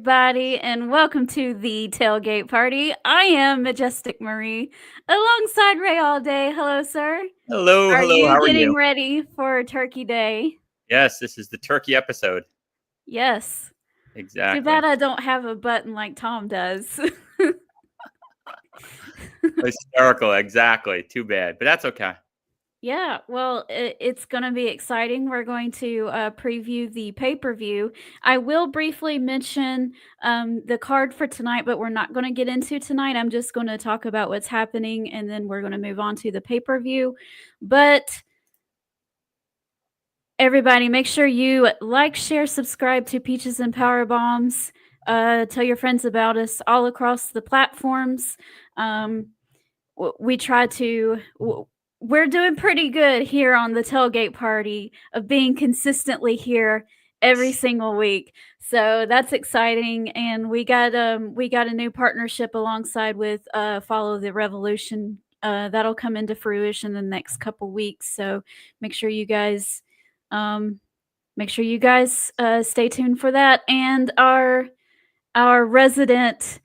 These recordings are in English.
everybody, and welcome to the Tailgate Party. I am Majestic Marie, alongside Ray all day. Hello, sir. Hello, Are hello. you How are getting you? ready for Turkey Day? Yes, this is the turkey episode. Yes. Too Exactly. bad I don't have a button like Tom does. Hysterical. Exactly. Too bad, but that's okay. Yeah, well, it's going to be exciting. We're going to preview the pay-per-view. I will briefly mention the card for tonight, but we're not going to get into tonight. I'm just going to talk about what's happening, and then we're going to move on to the pay-per-view. But everybody, make sure you like, share, subscribe to Peaches and Power Bombs. Tell your friends about us all across the platforms. We try to... we're doing pretty good here on the Tailgate Party of being consistently here every single week. So that's exciting, and we got a new partnership alongside with Follow the Revolution. That'll come into fruition in the next couple weeks. So make sure you guys stay tuned for that. And our resident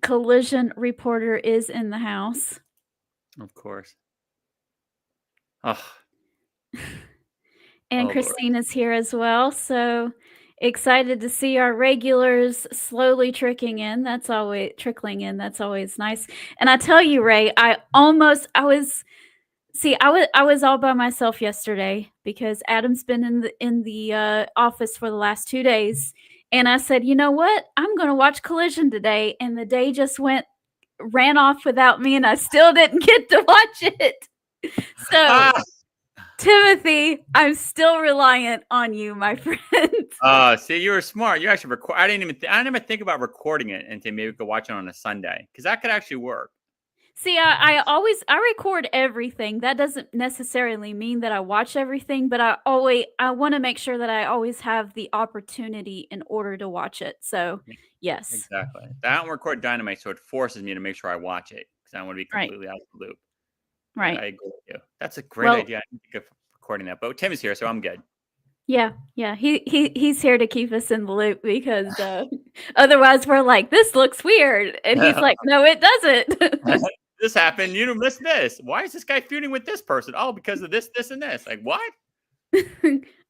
collision reporter is in the house. Of course. Oh. And Christina's here as well. So excited to see our regulars slowly trickling in. That's always nice. And I tell you, Ray, I was all by myself yesterday because Adam's been in the office for the last 2 days. And I said, you know what? I'm going to watch Collision today. And the day just ran off without me, and I still didn't get to watch it. So, Timothy, I'm still reliant on you, my friend. See, you were smart. You actually record. I didn't even think about recording it and maybe we could watch it on a Sunday because that could actually work. See, I record everything. That doesn't necessarily mean that I watch everything, but I want to make sure that I always have the opportunity in order to watch it. So, yes. Exactly. I don't record Dynamite, so it forces me to make sure I watch it because I don't want to be completely out of the loop. Right. I agree with you. That's a great idea. I think of recording that. But Tim is here, so I'm good. Yeah. He's here to keep us in the loop because otherwise we're like, this looks weird. And he's like, no, it doesn't. This happened. You missed this. Why is this guy feuding with this person? Oh, because of this, this, and this. Like, what?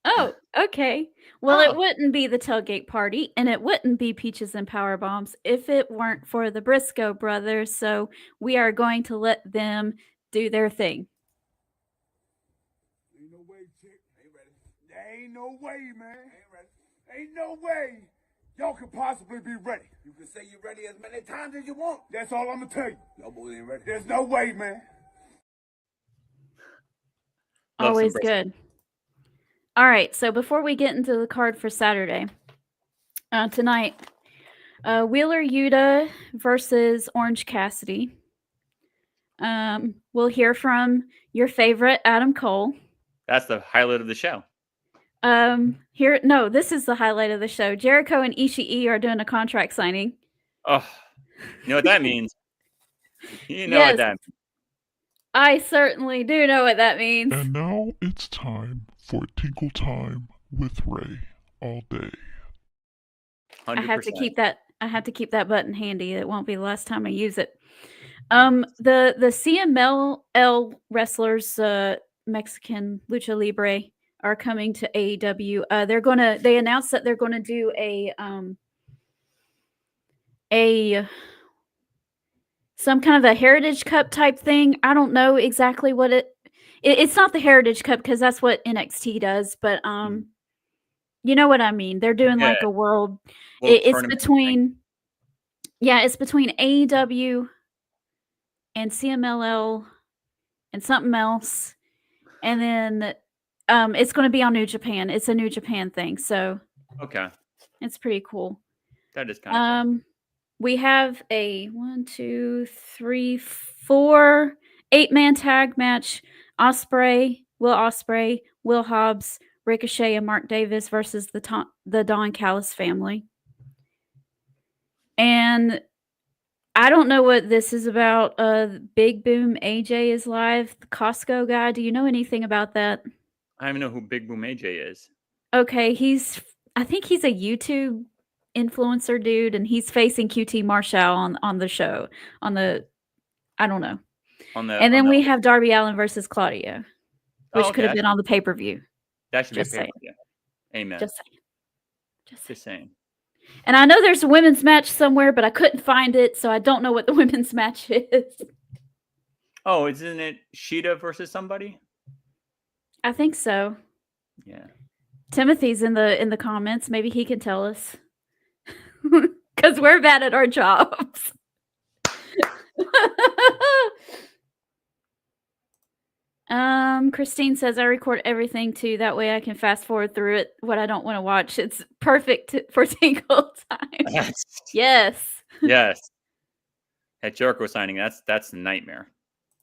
Oh, okay. Well, it wouldn't be the Tailgate Party, and it wouldn't be Peaches and Power Bombs if it weren't for the Briscoe brothers. So we are going to let them do their thing. Ain't no way, chick. Ain't ready. There ain't no way, man. Ain't ready. Ain't no way. Y'all could possibly be ready. You can say you're ready as many times as you want. That's all I'm gonna tell you. Y'all boys ain't ready. There's no way, man. Always good. All right, so before we get into the card for Saturday, tonight, Wheeler Yuta versus Orange Cassidy. We'll hear from your favorite Adam Cole. That's the highlight of the show. This is the highlight of the show. Jericho and Ishii are doing a contract signing. Oh, you know what that means? You know what that means. I certainly do know what that means. And now it's time for Tinkle Time with Ray all day. 100%. I have to keep that button handy. It won't be the last time I use it. The CMLL wrestlers, Mexican Lucha Libre, are coming to AEW. They announced that they're gonna do some kind of a Heritage Cup type thing. I don't know exactly what it's not the Heritage Cup because that's what NXT does, but you know what I mean. They're doing like a world. It's between AEW and CMLL and something else, and then it's going to be on New Japan. It's a New Japan thing, so okay, it's pretty cool. That is kind of cool. We have a 1, 2, 3, 4 8-man tag match. Will Ospreay, Will Hobbs, Ricochet, and Mark Davis versus the Don Callis family. And I don't know what this is about. Big Boom AJ is live. The Costco guy. Do you know anything about that? I don't even know who Big Boom AJ is. Okay, I think he's a YouTube influencer dude, and he's facing QT Marshall on the show. I don't know. And then we have Darby Allin versus Claudio, which could have been on the pay-per-view. That should Just be a pay-per-view. Amen. Just saying. Just saying. And I know there's a women's match somewhere, but I couldn't find it, so I don't know what the women's match is. Oh, isn't it Sheeta versus somebody? I think so. Yeah. Timothy's in the comments. Maybe he can tell us. Because we're bad at our jobs. Christine says I record everything too. That way I can fast forward through it. What I don't want to watch. It's perfect for single time. Yes. Yes. That Jericho signing. That's a nightmare.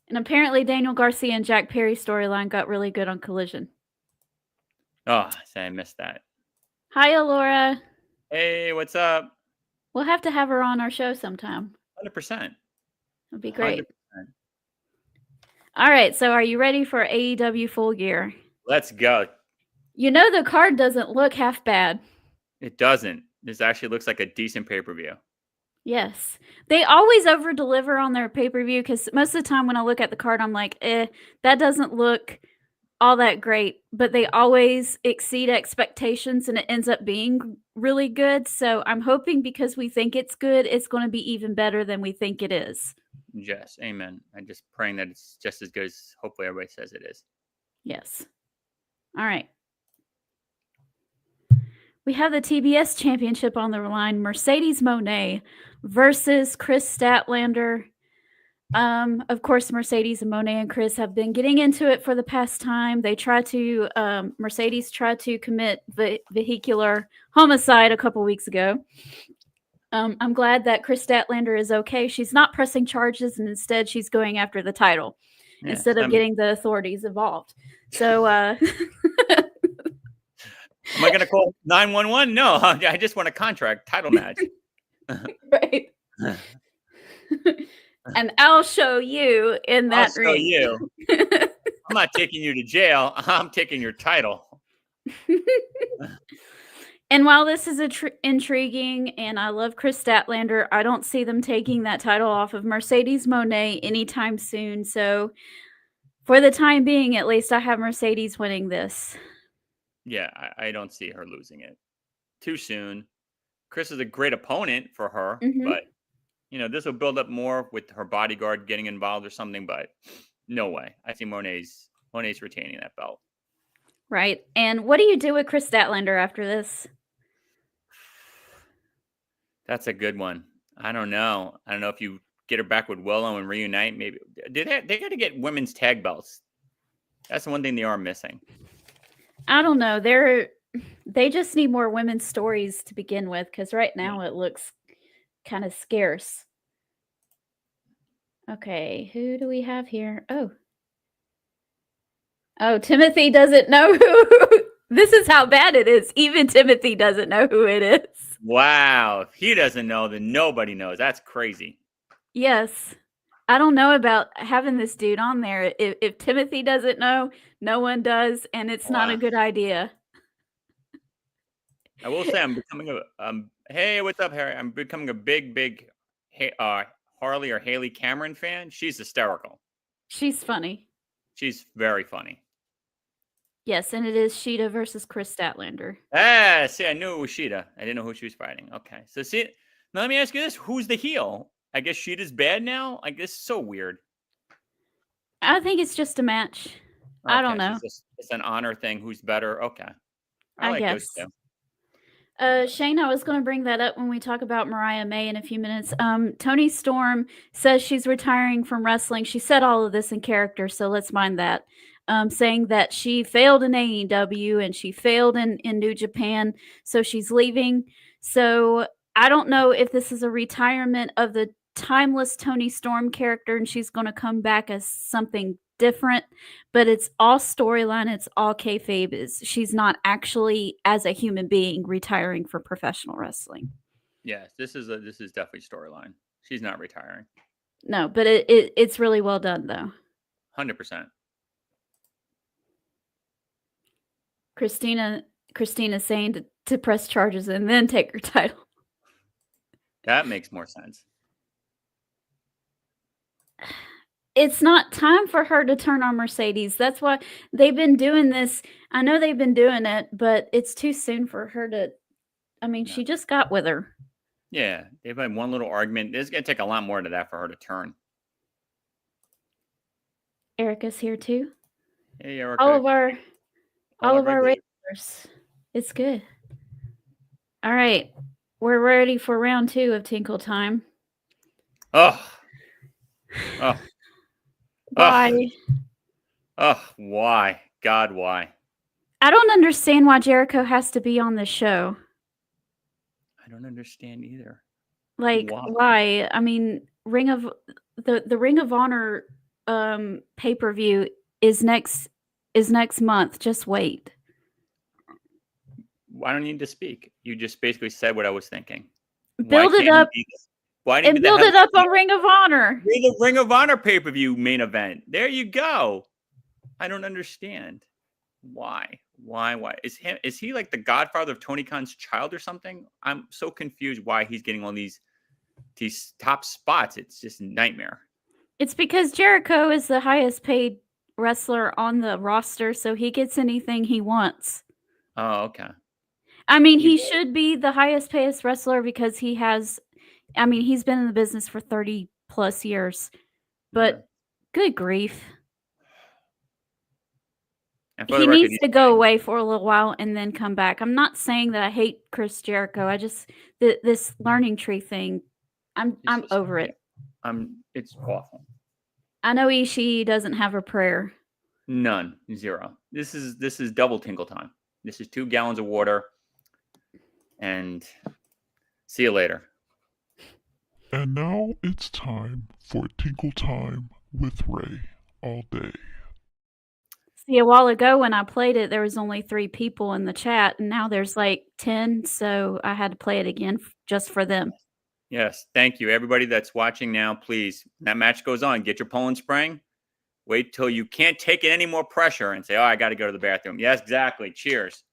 And apparently Daniel Garcia and Jack Perry storyline got really good on Collision. Oh, I missed that. Hi, Laura. Hey, what's up? We'll have to have her on our show sometime. 100%. It'd be great. 100%. All right, so are you ready for AEW Full Gear? Let's go. You know the card doesn't look half bad. It doesn't. This actually looks like a decent pay-per-view. Yes. They always over-deliver on their pay-per-view because most of the time when I look at the card, I'm like, that doesn't look all that great. But they always exceed expectations and it ends up being really good. So I'm hoping because we think it's good, it's going to be even better than we think it is. Yes, amen. I'm just praying that it's just as good as hopefully everybody says it is. Yes. All right. We have the TBS Championship on the line. Mercedes Moné versus Chris Statlander. Of course, Mercedes and Moné and Chris have been getting into it for the past time. They Mercedes tried to commit vehicular homicide a couple weeks ago. I'm glad that Chris Statlander is okay. She's not pressing charges, and instead she's going after the title instead of getting the authorities involved. So, am I going to call 911? No, I just want a contract title match. Right. And I'll show you in that ring. I'll show you. I'm not taking you to jail. I'm taking your title. And while this is intriguing and I love Chris Statlander, I don't see them taking that title off of Mercedes Moné anytime soon. So for the time being, at least, I have Mercedes winning this. Yeah, I don't see her losing it too soon. Chris is a great opponent for her, but this will build up more with her bodyguard getting involved or something, but no way. I see Moné's retaining that belt. Right. And what do you do with Chris Statlander after this? That's a good one. I don't know. I don't know if you get her back with Willow and reunite. Maybe they got to get women's tag belts. That's the one thing they are missing. I don't know. They just need more women's stories to begin with because right now it looks kind of scarce. Okay, who do we have here? Oh, Timothy doesn't know who. This is how bad it is. Even Timothy doesn't know who it is. Wow. If he doesn't know, then nobody knows. That's crazy. Yes. I don't know about having this dude on there. If Timothy doesn't know, no one does, and it's not a good idea. I will say I'm becoming hey, what's up, Harry? I'm becoming a big Harley or Haley Cameron fan. She's hysterical. She's funny. She's very funny. Yes, and it is Sheeta versus Chris Statlander. See, I knew it was Sheeta. I didn't know who she was fighting. Okay. So see, now let me ask you this. Who's the heel? I guess Sheeta's bad now? Like, this is so weird. I think it's just a match. Okay, I don't know. It's an honor thing. Who's better? Okay. I guess. Those two. Shane, I was going to bring that up when we talk about Mariah May in a few minutes. Toni Storm says she's retiring from wrestling. She said all of this in character, so let's mind that. Saying that she failed in AEW and she failed in New Japan, so she's leaving. So I don't know if this is a retirement of the timeless Toni Storm character and she's going to come back as something different, but it's all storyline. It's all kayfabe. She's not actually, as a human being, retiring from professional wrestling. Yes, this is definitely storyline. She's not retiring. No, but it's really well done though. 100%. Christina Christina's saying to press charges and then take her title. That makes more sense. It's not time for her to turn on Mercedes. That's why they've been doing this. I know they've been doing it, but it's too soon for her to. I mean, she just got with her. Yeah, they've had one little argument. It's going to take a lot more to that for her to turn. Erica's here too. Hey, Erica. All of our regulars. It's good. All right. We're ready for round 2 of Tinkle Time. Oh. Why? Why? God, why? I don't understand why Jericho has to be on the show. I don't understand either. Like, why? I mean, the Ring of Honor pay-per-view is next month. Just wait. I don't need to speak. You just basically said what I was thinking. Build it up. Why and build it up on Ring of Honor. The Ring of Honor pay-per-view main event. There you go. I don't understand. Why? Is he like the godfather of Tony Khan's child or something? I'm so confused why he's getting all these top spots. It's just a nightmare. It's because Jericho is the highest paid wrestler on the roster, so he gets anything he wants. Oh, okay. I mean, he should be the highest paid wrestler because he has, I mean, he's been in the business for 30 plus years, but good grief. He needs to go away for a little while and then come back. I'm not saying that I hate Chris Jericho. I just, this learning tree thing, I'm over it. It's awful. I know Ishii doesn't have a prayer. None. 0. This is double Tinkle Time. This is 2 gallons of water. And see you later. And now it's time for Tinkle Time with Ray all day. See, a while ago when I played it, there was only 3 people in the chat, and now there's like 10, so I had to play it again just for them. Yes, thank you. Everybody that's watching now, please, when that match goes on, get your Poland Spring. Wait till you can't take it any more pressure and say, oh, I got to go to the bathroom. Yes, exactly. Cheers.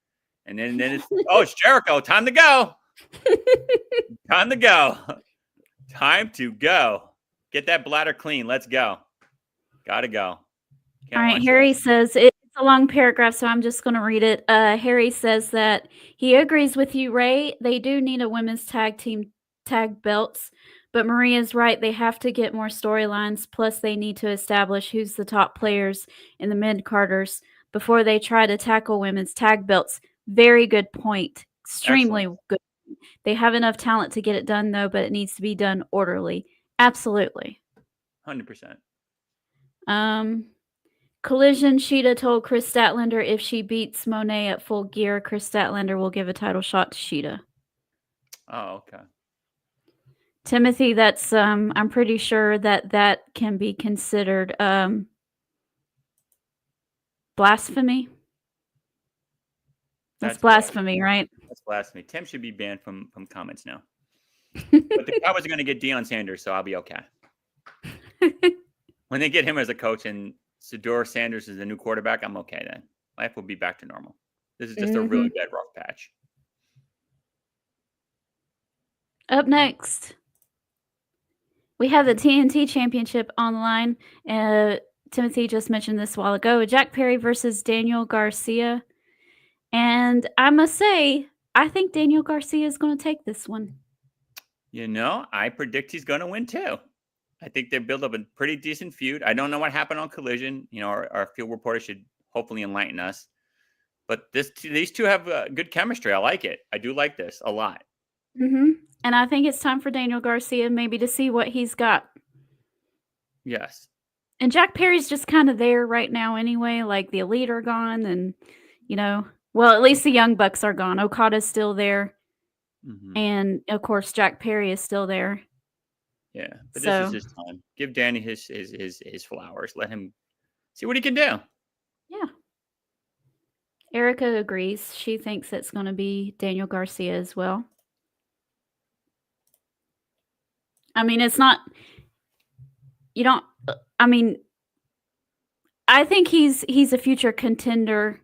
And then it's, it's Jericho. Time to go. Time to go. Time to go. Get that bladder clean. Let's go. Gotta go. All right, Harry says, it's a long paragraph, so I'm just going to read it. Harry says that he agrees with you, Ray. They do need a women's tag team tag belts, but Maria's right. They have to get more storylines, plus they need to establish who's the top players in the mid-carders before they try to tackle women's tag belts. Very good point. Extremely good. They have enough talent to get it done, though, but it needs to be done orderly. Absolutely. 100%. Collision, Sheeta told Chris Statlander if she beats Monet at Full Gear, Chris Statlander will give a title shot to Sheeta. Oh, okay. Timothy, that's I'm pretty sure that can be considered blasphemy. That's blasphemy, right? That's blasphemy. Tim should be banned from comments now. But the Cowboys are going to get Deion Sanders, so I'll be okay. When they get him as a coach and Sador Sanders is the new quarterback, I'm okay then. Life will be back to normal. This is just a really bad rough patch. Up next, we have the TNT Championship on the line. Timothy just mentioned this a while ago. Jack Perry versus Daniel Garcia. And I must say, I think Daniel Garcia is going to take this one. You know, I predict he's going to win too. I think they built up a pretty decent feud. I don't know what happened on Collision. You know, our field reporter should hopefully enlighten us. But these two have good chemistry. I like it. I do like this a lot. And I think it's time for Daniel Garcia maybe to see what he's got. Yes. And Jack Perry's just kind of there right now anyway. Like the Elite are gone and, you know, well, at least the Young Bucks are gone. Okada's still there. And, of course, Jack Perry is still there. Yeah, but this is his time. Give Danny his flowers. Let him see what he can do. Yeah. Erica agrees. She thinks it's going to be Daniel Garcia as well. I mean, it's not, you don't, I mean, I think he's a future contender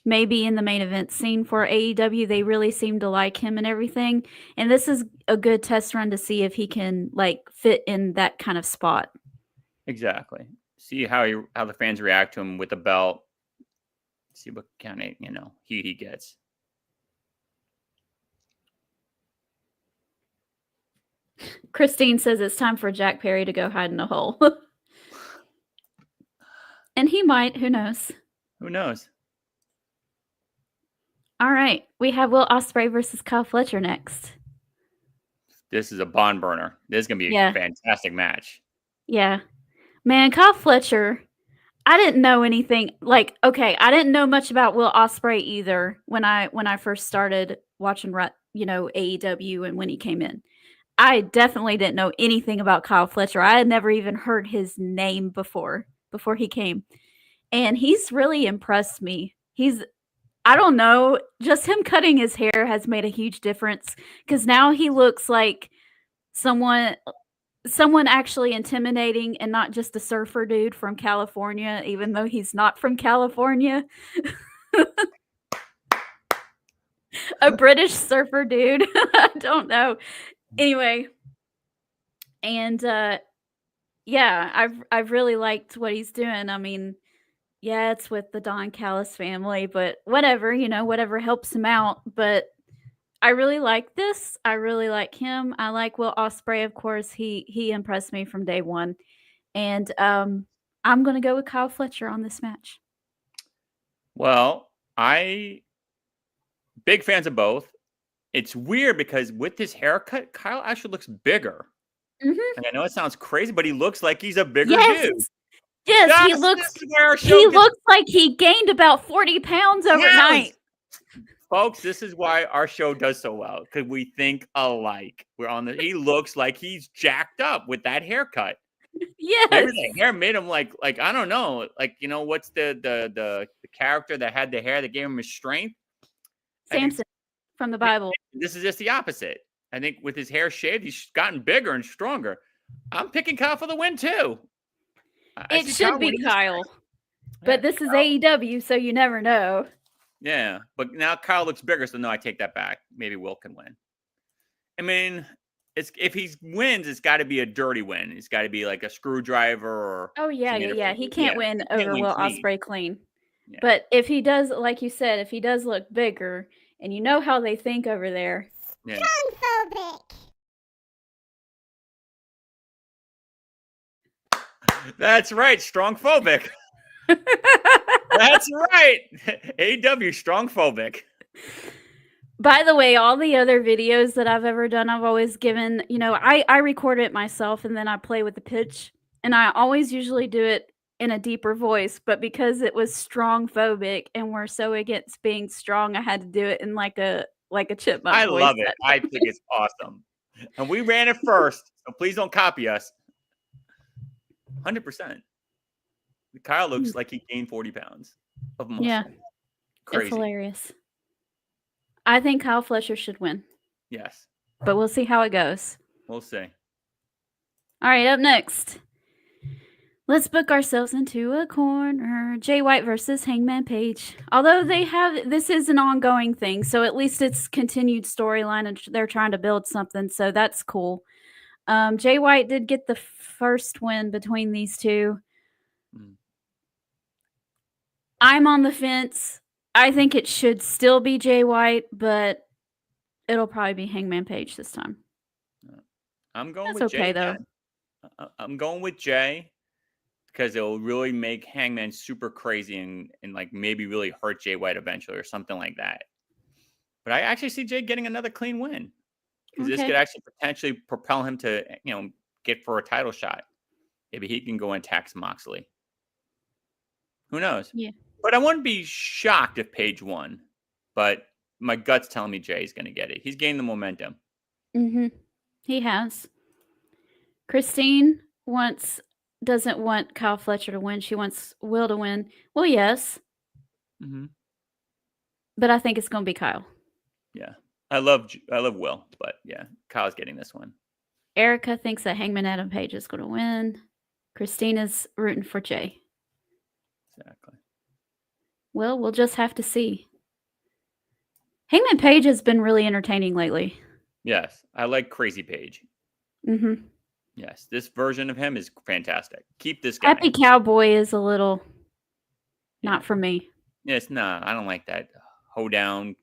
maybe in the main event scene for AEW. They really seem to like him and everything. And this is a good test run to see if he can fit in that kind of spot. Exactly. See how the fans react to him with the belt. See what kind of heat he gets. Christine says it's time for Jack Perry to go hide in a hole. And he might. Who knows? Who knows? All right. We have Will Ospreay versus Kyle Fletcher next. This is a bond burner. This is going to be a fantastic match. Yeah. Man, Kyle Fletcher, I didn't know anything. I didn't know much about Will Ospreay either when I first started watching AEW and when he came in. I definitely didn't know anything about Kyle Fletcher. I had never even heard his name before he came. And he's really impressed me. I don't know, just him cutting his hair has made a huge difference because now he looks like someone actually intimidating and not just a surfer dude from California, even though he's not from California. A British surfer dude. I don't know. Anyway. And I've really liked what he's doing. I mean, yeah, it's with the Don Callis family, but whatever, whatever helps him out. But I really like this. I really like him. I like Will Ospreay, of course. He impressed me from day one. And I'm going to go with Kyle Fletcher on this match. Well, big fans of both. It's weird because with his haircut, Kyle actually looks bigger. Mm-hmm. And I know it sounds crazy, but he looks like he's a bigger dude. Yes, he looks like he gained about 40 pounds overnight. Yes. Folks, this is why our show does so well, because we think alike. He looks like he's jacked up with that haircut. Yes. Maybe the hair made him like I don't know, what's the character that had the hair that gave him his strength? Samson from the Bible. This is just the opposite. I think with his hair shaved, he's gotten bigger and stronger. I'm picking Kyle for the win too. It should be Kyle. But this is AEW, so you never know. Yeah, but now Kyle looks bigger, so no, I take that back. Maybe Will can win. I mean, if he wins, it's got to be a dirty win. It's got to be like a screwdriver or. Oh yeah. He can't win over Will Ospreay clean. Yeah. But if he does, like you said, if he does look bigger, and you know how they think over there. Yeah. Strong-phobic. That's right, strong-phobic. That's right. AEW strong-phobic. By the way, all the other videos that I've ever done, I've always given, I record it myself and then I play with the pitch. And I always usually do it in a deeper voice. But because it was strong-phobic and we're so against being strong, I had to do it in like a chipmunk I voice. love it. I think it's awesome. And we ran it first. So please don't copy us. 100%. Kyle looks like he gained 40 pounds of muscle. Yeah. Crazy. It's hilarious. I think Kyle Fletcher should win. Yes. But we'll see how it goes. We'll see. All right, up next. Let's book ourselves into a corner. Jay White versus Hangman Page. Although this is an ongoing thing, so at least it's continued storyline and they're trying to build something, so that's cool. Jay White did get the first win between these two. I'm on the fence. I think it should still be Jay White, but it'll probably be Hangman Page this time. I'm going with Jay. That's okay, though. I'm going with Jay because it'll really make Hangman super crazy and like maybe really hurt Jay White eventually or something like that. But I actually see Jay getting another clean win because this could actually potentially propel him to, get for a title shot. Maybe he can go and tax Moxley. Who knows? Yeah. But I wouldn't be shocked if Page won. But my gut's telling me Jay's going to get it. He's gained the momentum. Mm-hmm. He has. Christine doesn't want Kyle Fletcher to win. She wants Will to win. Well, yes. Mm-hmm. But I think it's going to be Kyle. Yeah. I love Will, but yeah, Kyle's getting this one. Erica thinks that Hangman Adam Page is going to win. Christina's rooting for Jay. Exactly. Well, we'll just have to see. Hangman Page has been really entertaining lately. Yes, I like Crazy Page. Mm-hmm. Yes, this version of him is fantastic. Keep this guy. Happy Cowboy is a little not for me. Yes, nah, I don't like that. Hoedown,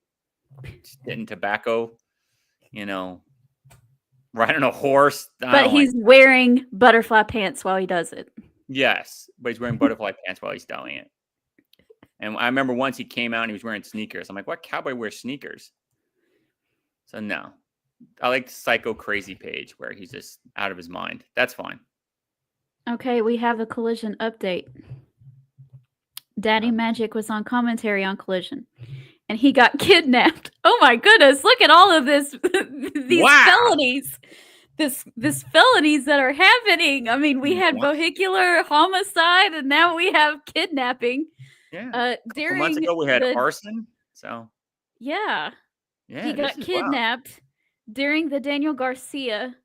spitting tobacco, riding a horse. But he's wearing butterfly pants while he does it. Yes, but he's wearing butterfly pants while he's doing it. And I remember once he came out and he was wearing sneakers. I'm like, what cowboy wears sneakers? So no. I like Psycho Crazy Page where he's just out of his mind. That's fine. Okay, we have a Collision update. Daddy Magic was on commentary on Collision, and he got kidnapped. Oh my goodness! Look at all of this, these felonies, this felonies that are happening. I mean, we had vehicular homicide, and now we have kidnapping. Yeah. A months ago, we had arson. So yeah, he got kidnapped during the Daniel Garcia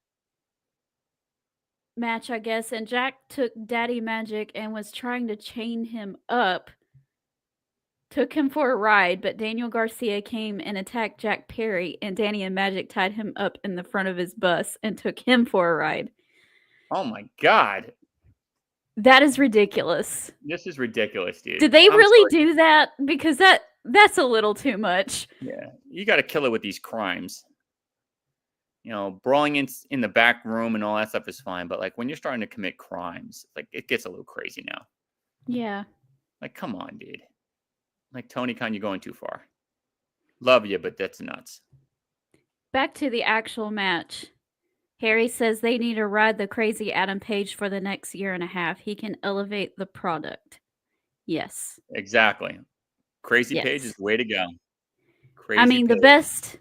match, I guess, and Jack took Daddy Magic and was trying to chain him up. Took him for a ride, but Daniel Garcia came and attacked Jack Perry, and Danny and Magic tied him up in the front of his bus and took him for a ride. Oh my God. That is ridiculous. This is ridiculous, dude. Did they really do that? Because that's a little too much. Yeah. You got to kill it with these crimes. Brawling in the back room and all that stuff is fine, but like when you're starting to commit crimes, like it gets a little crazy now. Yeah. Like, come on, dude. Like, Tony Khan, you're going too far. Love you, but that's nuts. Back to the actual match. Harry says they need to ride the crazy Adam Page for the next year and a half. He can elevate the product. Yes. Exactly. Crazy Page is the way to go. Crazy Page.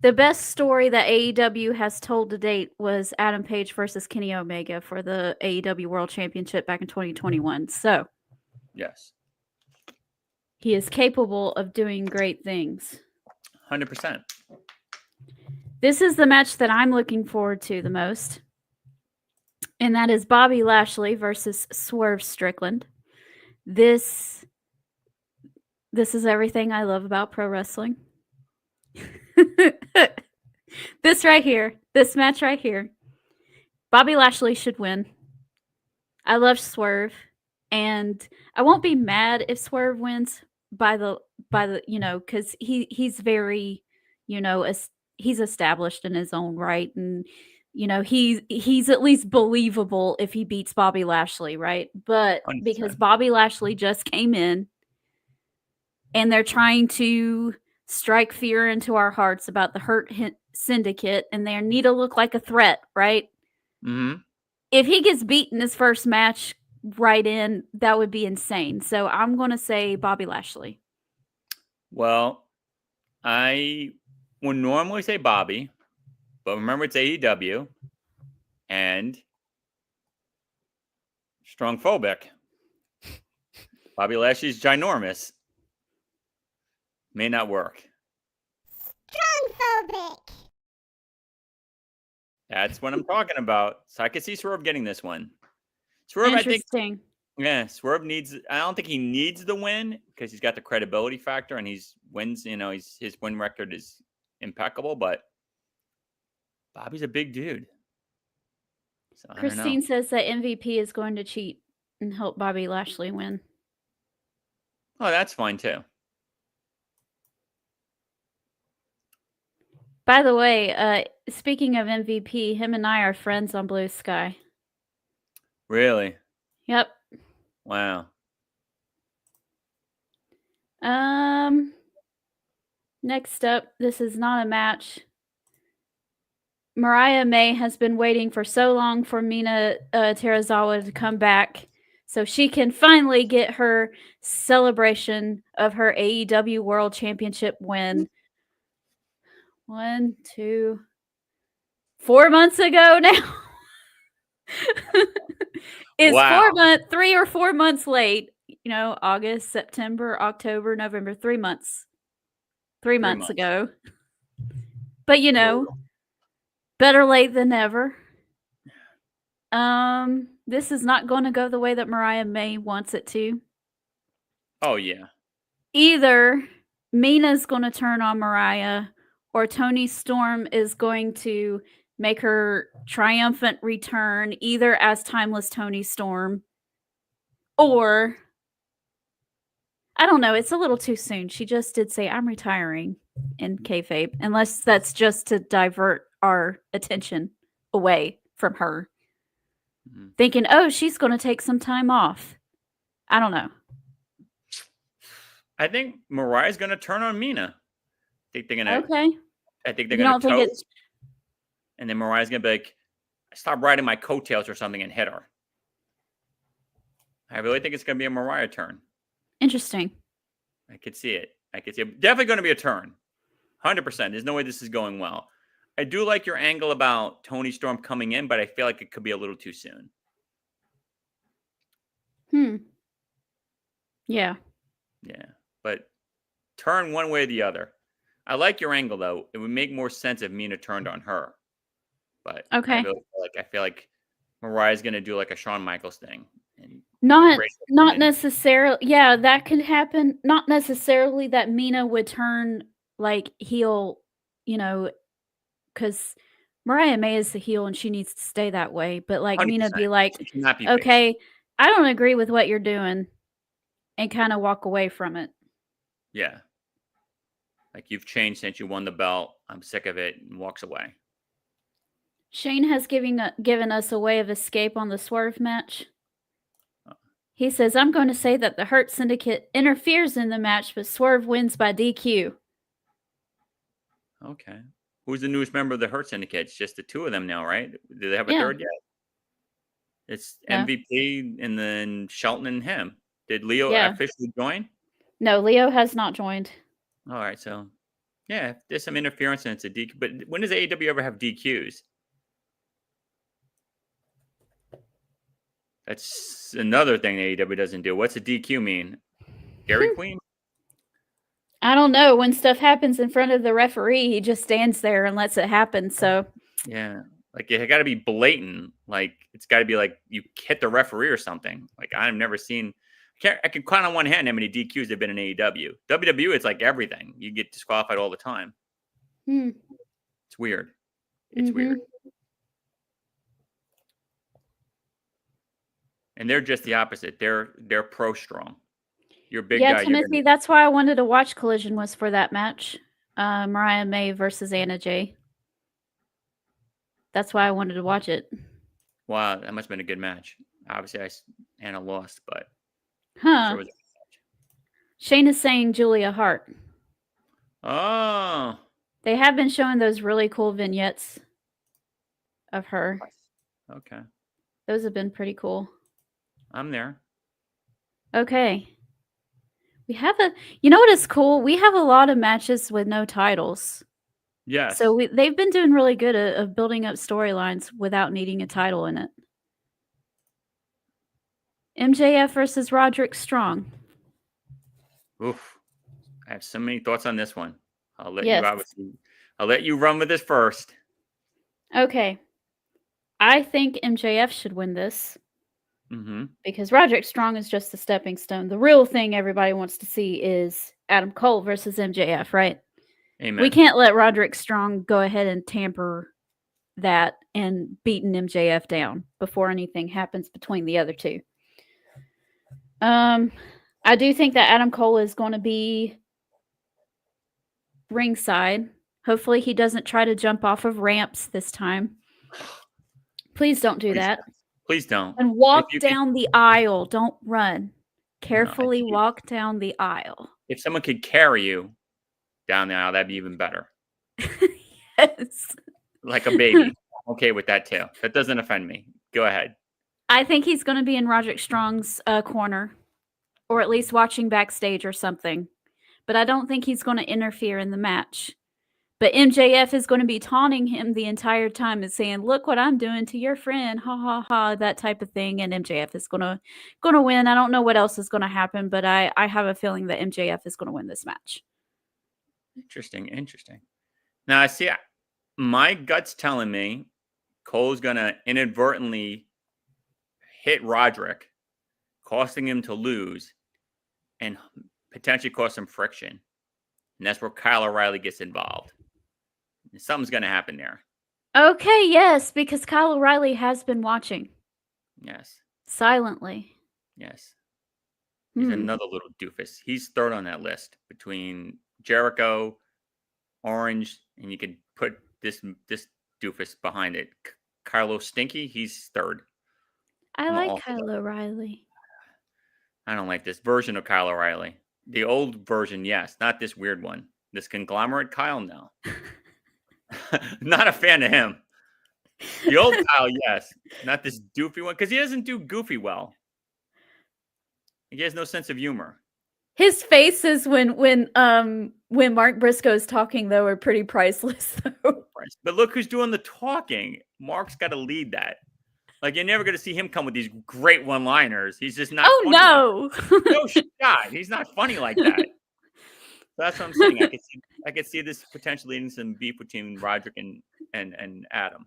The best story that AEW has told to date was Adam Page versus Kenny Omega for the AEW World Championship back in 2021. So, yes. He is capable of doing great things. 100%. This is the match that I'm looking forward to the most. And that is Bobby Lashley versus Swerve Strickland. This is everything I love about pro wrestling. This match right here. Bobby Lashley should win. I love Swerve. And I won't be mad if Swerve wins by the because he's very, he's established in his own right, and he's at least believable if he beats Bobby Lashley, right? But 100%. Because Bobby Lashley just came in, and they're trying to strike fear into our hearts about the Hurt Syndicate, and they need to look like a threat, right? Mm-hmm. If he gets beaten his first match right in, that would be insane. So I'm going to say Bobby Lashley. Well, I would normally say Bobby, but remember it's AEW and strong phobic. Bobby Lashley's ginormous. May not work. Strong phobic. That's what I'm talking about. So I could see Swerve getting this one. Swerve, interesting. Swerve needs. I don't think he needs the win because he's got the credibility factor and he's wins. His win record is impeccable. But Bobby's a big dude. So Christine says that MVP is going to cheat and help Bobby Lashley win. Oh, that's fine too. By the way, speaking of MVP, him and I are friends on Blue Sky. Really? Yep. Wow. Next up, this is not a match. Mariah May has been waiting for so long for Mina Terazawa to come back so she can finally get her celebration of her AEW World Championship win. 4 months ago now. It's 3 or 4 months late. August, September, October, November, 3 months. 3 months ago. But better late than never. This is not going to go the way that Mariah May wants it to. Oh yeah. either Mina's going to turn on Mariah or Toni Storm is going to make her triumphant return either as Timeless Toni Storm or I don't know. It's a little too soon. She just did say, I'm retiring in kayfabe, unless that's just to divert our attention away from her. Mhm. Thinking, oh, she's going to take some time off. I don't know. I think Mariah's going to turn on Mina. I think they're going to. Okay. I think they're You going don't to think toast, and then Mariah's going to be like, "Stop riding my coattails" or something, and hit her. I really think it's going to be a Mariah turn. Interesting. I could see it. I could see it. Definitely going to be a turn. 100%. There's no way this is going well. I do like your angle about Toni Storm coming in, but I feel like it could be a little too soon. Yeah. Yeah. But turn one way or the other. I like your angle, though. It would make more sense if Mina turned on her. But Okay. I feel like Mariah's going to do like a Shawn Michaels thing. And Not necessarily. Yeah, that could happen. Not necessarily that Mina would turn like heel, because Mariah May is the heel and she needs to stay that way. But like 100%. Mina be like, She cannot be okay, fixed. I don't agree with what you're doing, and kind of walk away from it. Yeah. Like, you've changed since you won the belt. I'm sick of it, and walks away. Shane has given us a way of escape on the Swerve match. He says, I'm going to say that the Hurt Syndicate interferes in the match, but Swerve wins by DQ. Okay. Who's the newest member of the Hurt Syndicate? It's just the two of them now, right? Do they have a Yeah. third yet? It's No. MVP and then Shelton and him. Did Leo Yeah. officially join? No, Leo has not joined. All right, so yeah, if there's some interference and it's a DQ. But when does AEW ever have DQs? That's another thing AEW doesn't do. What's a DQ mean? Dairy Queen? I don't know. When stuff happens in front of the referee, he just stands there and lets it happen. So Yeah. Like, it got to be blatant. Like, it's got to be like you hit the referee or something. Like, I've never seen. I can count on one hand how many DQs have been in AEW. WWE, it's like everything. You get disqualified all the time. It's weird. It's weird. And they're just the opposite. They're pro strong. You're a big guy. Yeah, Timothy, that's why I wanted to watch Collision was for that match. Mariah May versus Anna Jay. That's why I wanted to watch it. Wow, that must have been a good match. Obviously, Anna lost, but Sure was a good match. Shane is saying Julia Hart. Oh. They have been showing those really cool vignettes of her. Okay. Those have been pretty cool. I'm there. Okay. We have you know what is cool? We have a lot of matches with no titles. Yes. So they've been doing really good of building up storylines without needing a title in it. MJF versus Roderick Strong. Oof. I have so many thoughts on this one. I'll let you run with this first. Okay. I think MJF should win this. Mm-hmm. Because Roderick Strong is just a stepping stone. The real thing everybody wants to see is Adam Cole versus MJF, right? Amen. We can't let Roderick Strong go ahead and tamper that and beating MJF down before anything happens between the other two. I do think that Adam Cole is going to be ringside. Hopefully he doesn't try to jump off of ramps this time. Please don't do that. Please don't. And walk down the aisle. Don't run. Carefully walk down the aisle. If someone could carry you down the aisle, that'd be even better. Yes. Like a baby. Okay with that too. That doesn't offend me. Go ahead. I think he's going to be in Roderick Strong's corner, or at least watching backstage or something. But I don't think he's going to interfere in the match. But MJF is going to be taunting him the entire time and saying, "Look what I'm doing to your friend, ha ha ha," that type of thing. And MJF is going to win. I don't know what else is going to happen, but I have a feeling that MJF is going to win this match. Interesting. Now I see. My gut's telling me Cole's going to inadvertently hit Roderick, costing him to lose, and potentially cause some friction. And that's where Kyle O'Reilly gets involved. Something's going to happen there. Okay, yes, because Kyle O'Reilly has been watching. Yes. Silently. Yes. He's another little doofus. He's third on that list between Jericho, Orange, and you could put this doofus behind it. Carlos Stinky, he's third. I like Kyle O'Reilly. I don't like this version of Kyle O'Reilly. The old version, yes. Not this weird one. This conglomerate Kyle, no. Not a fan of him. The old Kyle, yes. Not this doofy one, because he doesn't do goofy well. He has no sense of humor. His faces when Mark Briscoe's talking though are pretty priceless though. But look who's doing the talking. Mark's got to lead that. Like, you're never going to see him come with these great one-liners. He's just not. Oh funny. no! No shot. He's not funny like that. That's what I'm saying. I could see this potentially leading some beef between Roderick and Adam.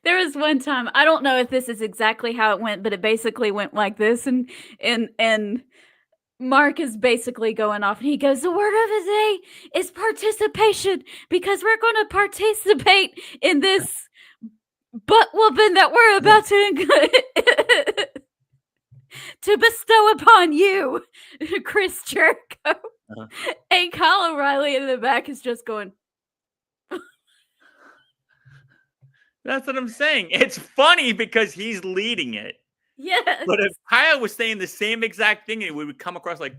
There was one time, I don't know if this is exactly how it went, but it basically went like this, and Mark is basically going off, and he goes, "The word of the day is participation, because we're going to participate in this butt whooping that we're about to bestow upon you, Chris Jericho." And Kyle O'Reilly in the back is just going. That's what I'm saying. It's funny because he's leading it. Yes. But if Kyle was saying the same exact thing, we would come across like,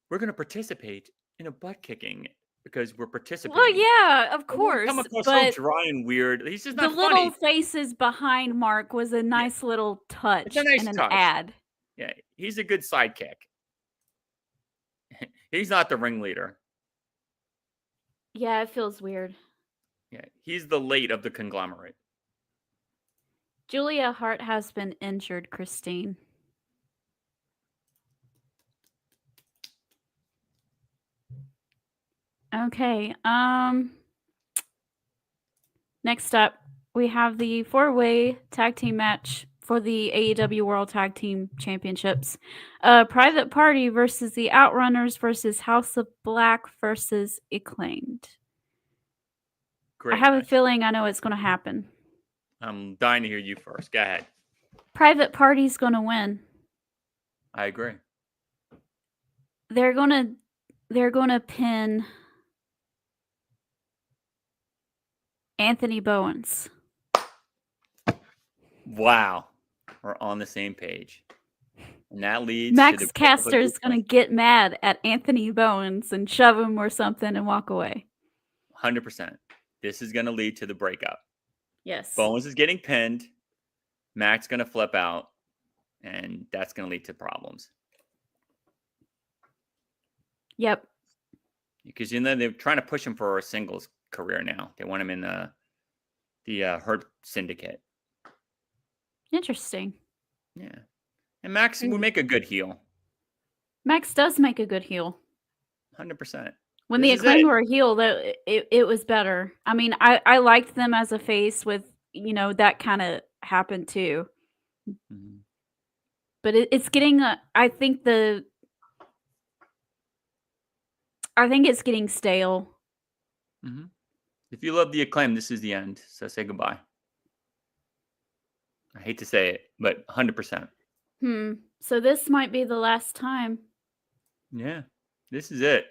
we're going to participate in a butt kicking because we're participating. Well, yeah, of course. Come across but so dry and weird. He's just not the funny. little faces behind Mark was a nice little touch. It's a nice and touch. An ad. Yeah, he's a good sidekick. He's not the ringleader. Yeah, it feels weird. Yeah, he's the late of the conglomerate. Julia Hart has been injured, Christine. Okay. Next up, we have the 4-way tag team match for the AEW World Tag Team Championships. Private Party versus the Outrunners versus House of Black versus Acclaimed. Great I have match. a feeling I know what's going to happen. I'm dying to hear you first. Go ahead. Private Party's going to win. I agree. They're going to pin Anthony Bowens. Wow. We're on the same page. And that leads Max to the Caster's going to get mad at Anthony Bowens and shove him or something and walk away. 100%. This is going to lead to the breakup. Yes. Bowens is getting pinned. Max going to flip out. And that's going to lead to problems. Yep. Because, they're trying to push him for a singles career now. They want him in the Hurt Syndicate. Interesting. Yeah. And Max would make a good heel. Max does make a good heel. 100%. When the Acclaimed were a heel, it was better. I mean, I liked them as a face with, that kind of happened too. Mm-hmm. But it's getting, I think it's getting stale. Mm-hmm. If you love the Acclaim, this is the end. So say goodbye. I hate to say it, but 100%. So this might be the last time. Yeah, this is it.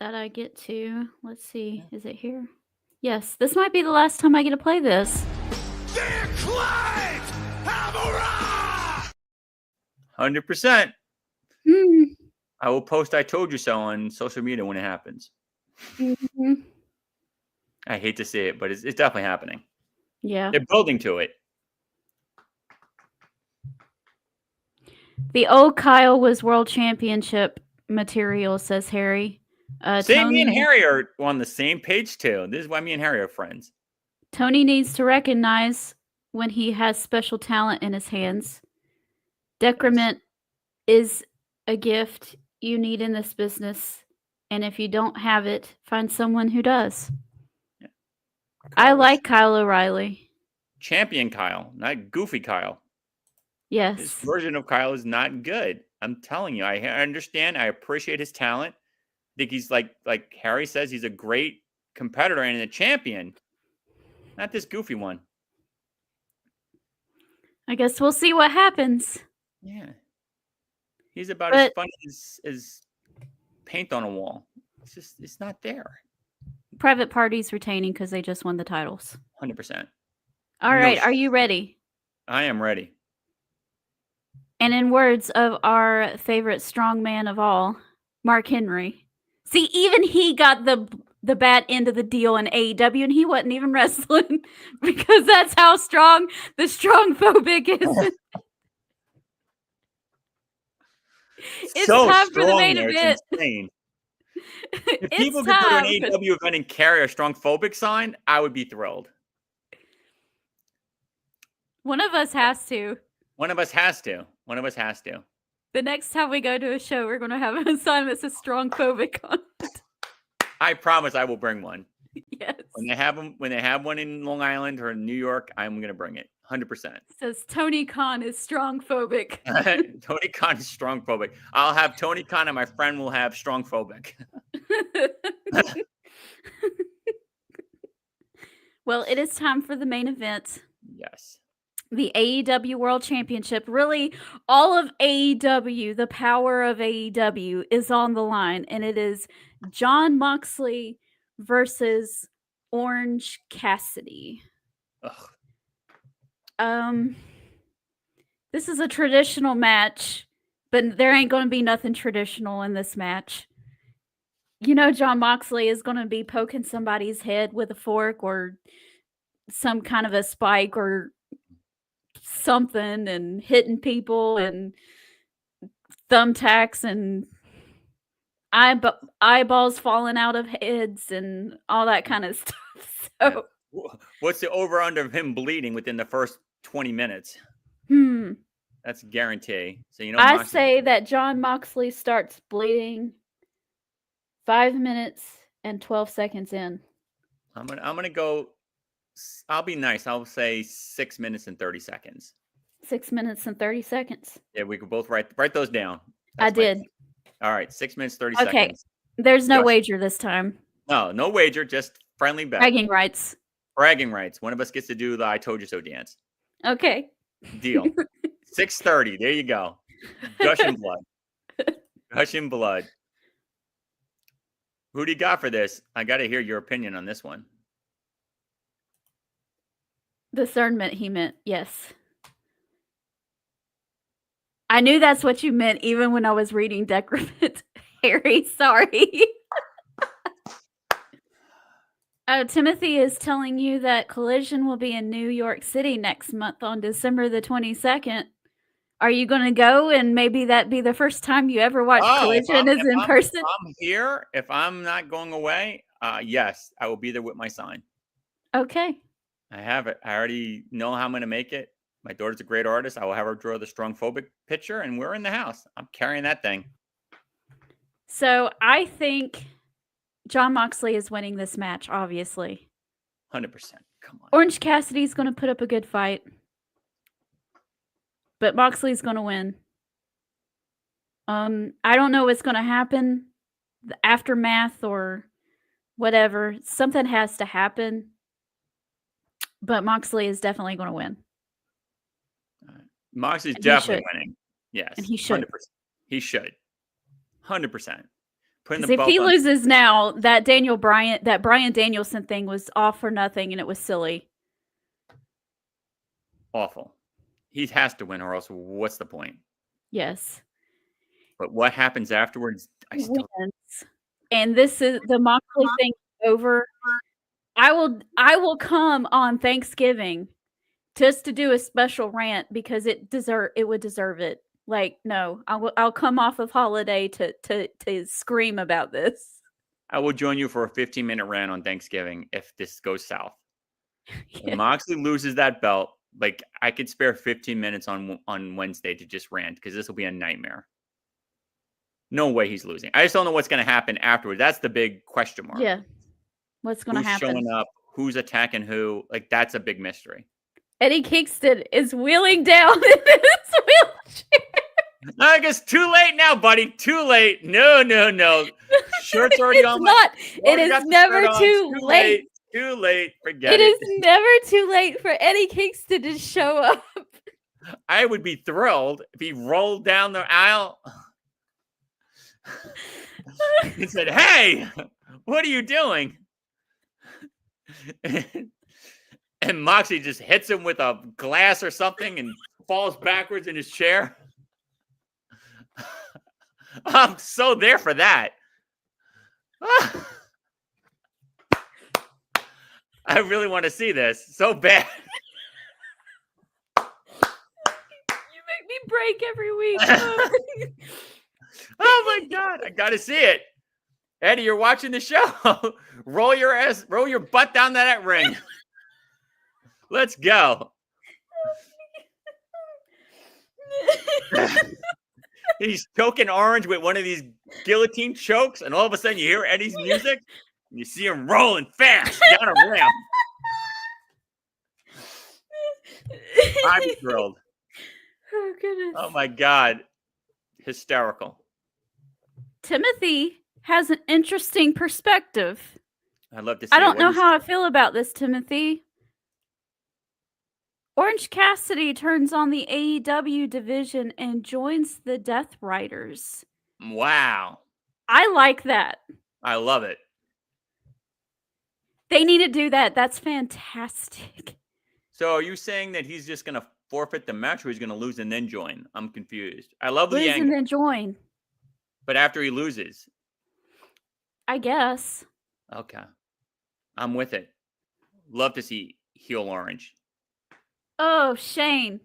That I get to. Let's see. Is it here? Yes, this might be the last time I get to play this. The Acclaimed have arrived! 100%. I will post "I told you so" on social media when it happens. Mm-hmm. I hate to say it, but it's definitely happening. Yeah. They're building to it. The old Kyle was world championship material, says Harry. Me and Harry are on the same page too. This is why me and Harry are friends. Tony needs to recognize when he has special talent in his hands. Decrement is a gift you need in this business. And if you don't have it, find someone who does. Yeah. I like Kyle O'Reilly. Champion Kyle, not goofy Kyle. This Yes. version of Kyle is not good. I'm telling you. I understand. I appreciate his talent. I think he's like Harry says, he's a great competitor and a champion. Not this goofy one. I guess we'll see what happens. Yeah. He's about as funny as paint on a wall. It's not there. Private Party's retaining because they just won the titles. 100%. All right. Are you ready? I am ready. And in words of our favorite strong man of all, Mark Henry. See, even he got the bad end of the deal in AEW, and he wasn't even wrestling because that's how strong the strong phobic is. It's so time strong for the main event. It's insane. If people could go to an AEW event and carry a strong phobic sign, I would be thrilled. One of us has to. One of us has to. One of us has to. The next time we go to a show, we're going to have a sign that says strong phobic on it. I promise I will bring one. Yes. When they have one in Long Island or in New York, I'm going to bring it. 100%. It says Tony Khan is strong phobic. Tony Khan is strong phobic. I'll have Tony Khan and my friend will have strong phobic. Well, it is time for the main event. Yes. The AEW World Championship. Really, all of AEW, the power of AEW is on the line. And it is Jon Moxley versus Orange Cassidy. Ugh. This is a traditional match, but there ain't going to be nothing traditional in this match. You know, Jon Moxley is going to be poking somebody's head with a fork or some kind of a spike or something and hitting people and thumbtacks and eyeballs falling out of heads and all that kind of stuff. So, what's the over-under of him bleeding within the first 20 minutes? That's a guarantee. So I say that Jon Moxley starts bleeding 5 minutes and 12 seconds in. I'm gonna go. I'll be nice. I'll say 6 minutes and 30 seconds. 6 minutes and 30 seconds. Yeah, we could both write those down. I did. All right, 6 minutes 30 seconds. Okay, there's no wager this time. No wager, just friendly bet. Bragging rights. Bragging rights. One of us gets to do the "I told you so" dance. Okay. Deal. 6:30. There you go. Gushing blood. Gushing blood. Who do you got for this? I got to hear your opinion on this one. Discernment, he meant. Yes. I knew that's what you meant even when I was reading decrement. Harry, sorry. Timothy is telling you that Collision will be in New York City next month on December the 22nd. Are you going to go and maybe that be the first time you ever watch Collision is in person? If I'm here, if I'm not going away, yes, I will be there with my sign. Okay. I have it. I already know how I'm going to make it. My daughter's a great artist. I will have her draw the strong phobic picture, and we're in the house. I'm carrying that thing. So I think Jon Moxley is winning this match, obviously. 100%. Come on. Orange Cassidy's going to put up a good fight. But Moxley's going to win. I don't know what's going to happen. The aftermath or whatever. Something has to happen. But Moxley is definitely going to win. Moxley's definitely winning. Yes. And he should. 100%. He should. 100%. Because if he loses now, that Bryan Danielson thing was all for nothing and it was silly. Awful. He has to win or else what's the point? Yes. But what happens afterwards? And this is the Moxley thing over. I will come on Thanksgiving just to do a special rant because it would deserve it. Like, no, I'll come off of holiday to scream about this. I will join you for a 15-minute rant on Thanksgiving if this goes south. Yeah. When Moxley loses that belt, like I could spare 15 minutes on Wednesday to just rant because this will be a nightmare. No way he's losing. I just don't know what's going to happen afterwards. That's the big question mark. Yeah. What's going to happen? Who's showing up? Who's attacking who? Like, that's a big mystery. Eddie Kingston is wheeling down in his wheelchair. I guess too late now, buddy. Too late. No. Shirt's already It's on. not. It Already is got the never shirt on. too late. Too late. Forget It it. is never too late for Eddie Kingston to show up. I would be thrilled if he rolled down the aisle and said, "Hey, what are you doing?" And Moxie just hits him with a glass or something and falls backwards in his chair. I'm so there for that. I really want to see this so bad. You make me break every week. Oh my God, I got to see it. Eddie, you're watching the show. Roll your butt down that ring. Let's go. He's choking Orange with one of these guillotine chokes, and all of a sudden you hear Eddie's music, and you see him rolling fast down a ramp. I'm thrilled. Oh, goodness. Oh, my God. Hysterical. Timothy has an interesting perspective. I'd love to see I don't it. know how I feel about this, Timothy. Orange Cassidy turns on the AEW division and joins the Death Riders. Wow. I like that. I love it. They need to do that. That's fantastic. So are you saying that he's just going to forfeit the match, or he's going to lose and then join? I'm confused. I love the Lose angle. and then join. But after he loses. I guess. Okay. I'm with it. Love to see heel Orange. Oh, Shane.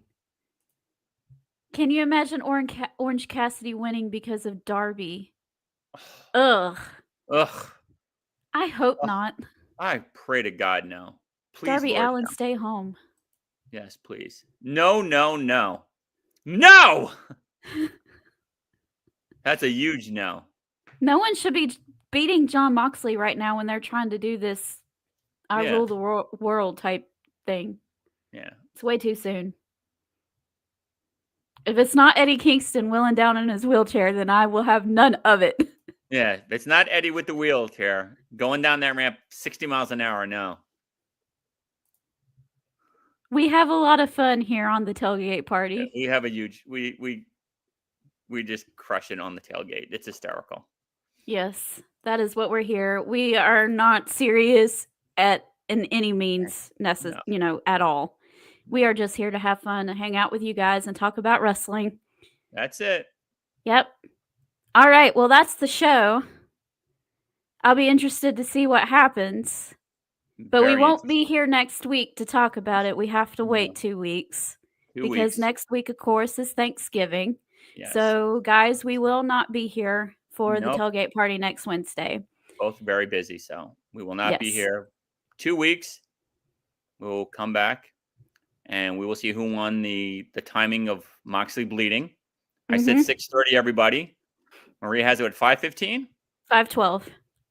Can you imagine Orange Cassidy winning because of Darby? Ugh. Ugh. I hope not. I pray to God no. Please, Darby Lord, Allin, no. stay home. Yes, please. No. That's a huge no. No one should be beating Jon Moxley right now when they're trying to do this I rule the world type thing. Yeah. It's way too soon. If it's not Eddie Kingston wheeling down in his wheelchair, then I will have none of it. Yeah, it's not Eddie with the wheelchair going down that ramp 60 miles an hour. No. We have a lot of fun here on the tailgate party. Yeah, we have a huge we just crush it on the tailgate. It's hysterical. Yes, that is what we're here. We are not serious in any means at all. We are just here to have fun and hang out with you guys and talk about wrestling. That's it. Yep. All right, well, that's the show. I'll be interested to see what happens. But we won't be here next week to talk about it. We have to wait 2 weeks. Because next week, of course, is Thanksgiving. Yes. So, guys, we will not be here for the tailgate party next Wednesday. Both very busy, so we will not be here. 2 weeks. We'll come back, and we will see who won the timing of Moxley bleeding. I said 6:30, everybody. Maria has it at 5:15? 5:12.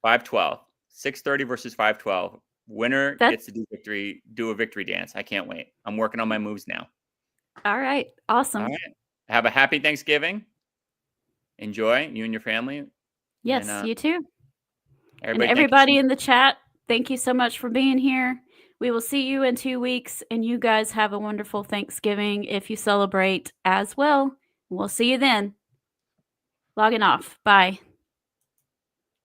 5:12. 6:30 versus 5:12. Winner gets to do a victory dance. I can't wait. I'm working on my moves now. All right. Awesome. All right. Have a happy Thanksgiving. Enjoy, you and your family. Yes, you too. Everybody in the chat, thank you so much for being here. We will see you in 2 weeks, and you guys have a wonderful Thanksgiving if you celebrate as well. We'll see you then. Logging off. Bye.